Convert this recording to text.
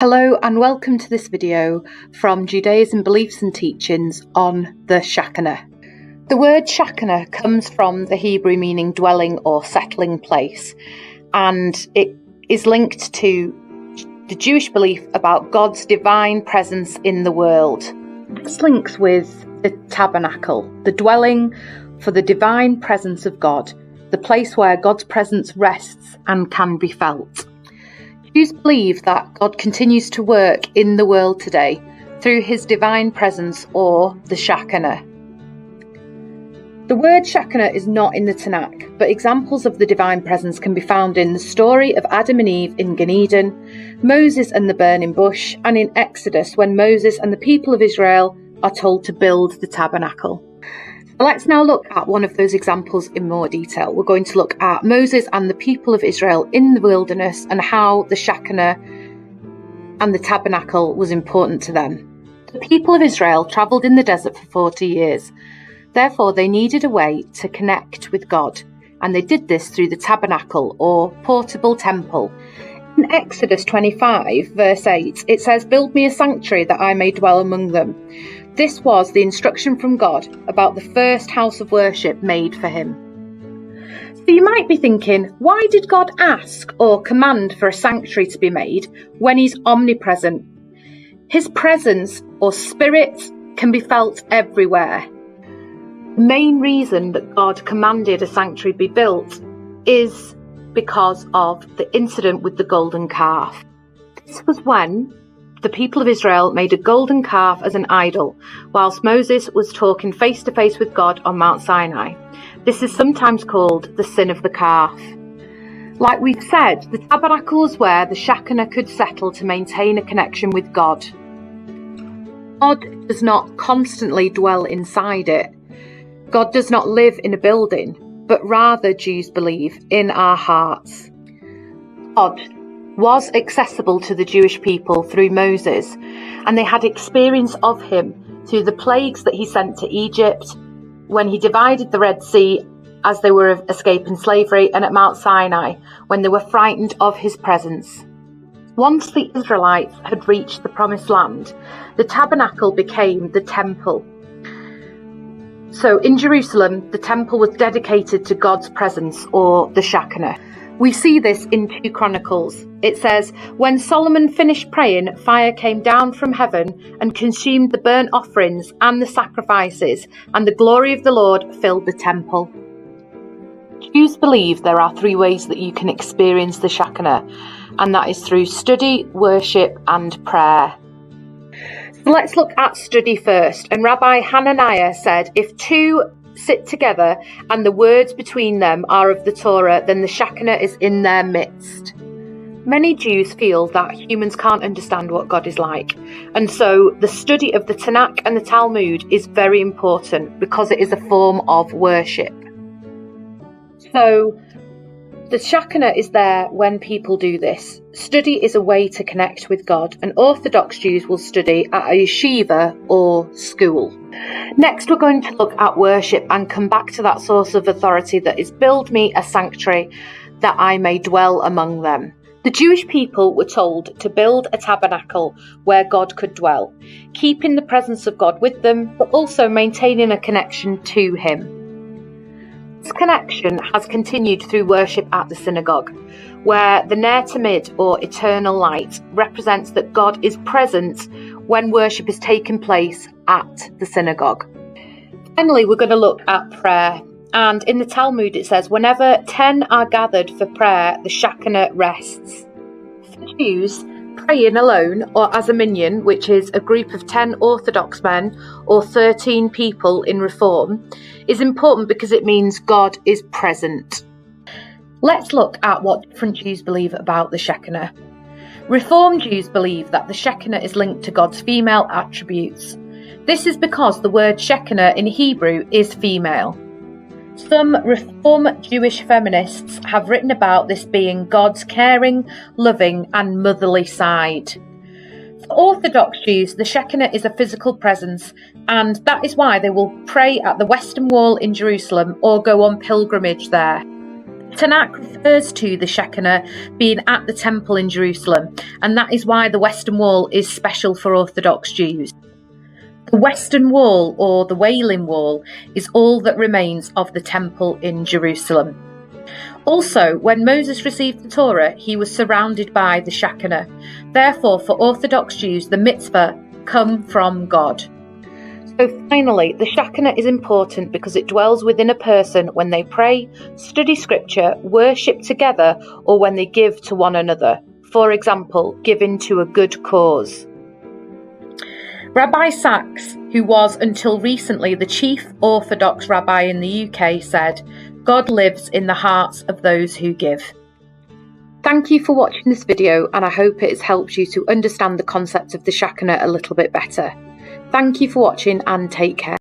Hello and welcome to this video from Judaism Beliefs and Teachings on the Shekinah. The word Shekinah comes from the Hebrew meaning dwelling or settling place, and it is linked to the Jewish belief about God's divine presence in the world. This links with the Tabernacle, the dwelling for the divine presence of God, the place where God's presence rests and can be felt. Jews believe that God continues to work in the world today through his divine presence, or the Shekinah. The word Shekinah is not in the Tanakh, but examples of the divine presence can be found in the story of Adam and Eve in Gan Eden, Moses and the burning bush, and in Exodus when Moses and the people of Israel are told to build the Tabernacle. Let's now look at one of those examples in more detail. We're going to look at Moses and the people of Israel in the wilderness and how the Shekinah and the Tabernacle was important to them. The people of Israel travelled in the desert for 40 years. Therefore, they needed a way to connect with God, and they did this through the Tabernacle, or portable temple. In Exodus 25, verse 8, it says, "Build me a sanctuary that I may dwell among them." This was the instruction from God about the first house of worship made for him. So you might be thinking, why did God ask or command for a sanctuary to be made when he's omnipresent? His presence or spirit can be felt everywhere. The main reason that God commanded a sanctuary be built is because of the incident with the golden calf. This was when the people of Israel made a golden calf as an idol, whilst Moses was talking face to face with God on Mount Sinai. This is sometimes called the sin of the calf. Like we've said, the tabernacle was where the Shekinah could settle to maintain a connection with God. God does not constantly dwell inside it. God does not live in a building, but rather, Jews believe, in our hearts. God was accessible to the Jewish people through Moses, and they had experience of him through the plagues that he sent to Egypt, when he divided the Red Sea as they were escaping slavery, and at Mount Sinai when they were frightened of his presence. Once the Israelites had reached the Promised Land, the Tabernacle became the temple. So in Jerusalem, the temple was dedicated to God's presence, or the Shekinah. We see this in 2 Chronicles. It says, "When Solomon finished praying, fire came down from heaven and consumed the burnt offerings and the sacrifices, and the glory of the Lord filled the temple." Jews believe there are 3 ways that you can experience the Shekinah, and that is through study, worship, and prayer. So let's look at study first. And Rabbi Hananiah said, if 2 sit together and the words between them are of the Torah, then the Shekinah is in their midst. Many Jews feel that humans can't understand what God is like, and so the study of the Tanakh and the Talmud is very important because it is a form of worship. So the Shekinah is there when people do this. Study is a way to connect with God, and Orthodox Jews will study at a yeshiva or school. Next, we're going to look at worship and come back to that source of authority that is, "Build me a sanctuary that I may dwell among them." The Jewish people were told to build a tabernacle where God could dwell, keeping the presence of God with them, but also maintaining a connection to him. This connection has continued through worship at the synagogue, where the Ner Tamid, or eternal light, represents that God is present when worship is taking place at the synagogue. Finally, we're going to look at prayer. And in the Talmud it says, whenever 10 are gathered for prayer, the Shekinah rests. For Jews, praying alone or as a minyan, which is a group of 10 Orthodox men or 13 people in Reform, is important because it means God is present. Let's look at what different Jews believe about the Shekinah. Reform Jews believe that the Shekinah is linked to God's female attributes. This is because the word Shekinah in Hebrew is female. Some Reform Jewish feminists have written about this being God's caring, loving, and motherly side. For Orthodox Jews, the Shekinah is a physical presence, and that is why they will pray at the Western Wall in Jerusalem or go on pilgrimage there. Tanakh refers to the Shekinah being at the temple in Jerusalem, and that is why the Western Wall is special for Orthodox Jews. The Western Wall, or the Wailing Wall, is all that remains of the temple in Jerusalem. Also, when Moses received the Torah, he was surrounded by the Shekinah. Therefore, for Orthodox Jews, the mitzvah come from God. So finally, the Shekinah is important because it dwells within a person when they pray, study scripture, worship together, or when they give to one another. For example, giving to a good cause. Rabbi Sachs, who was until recently the chief Orthodox rabbi in the UK, said, "God lives in the hearts of those who give." Thank you for watching this video, and I hope it has helped you to understand the concept of the Shekinah a little bit better. Thank you for watching and take care.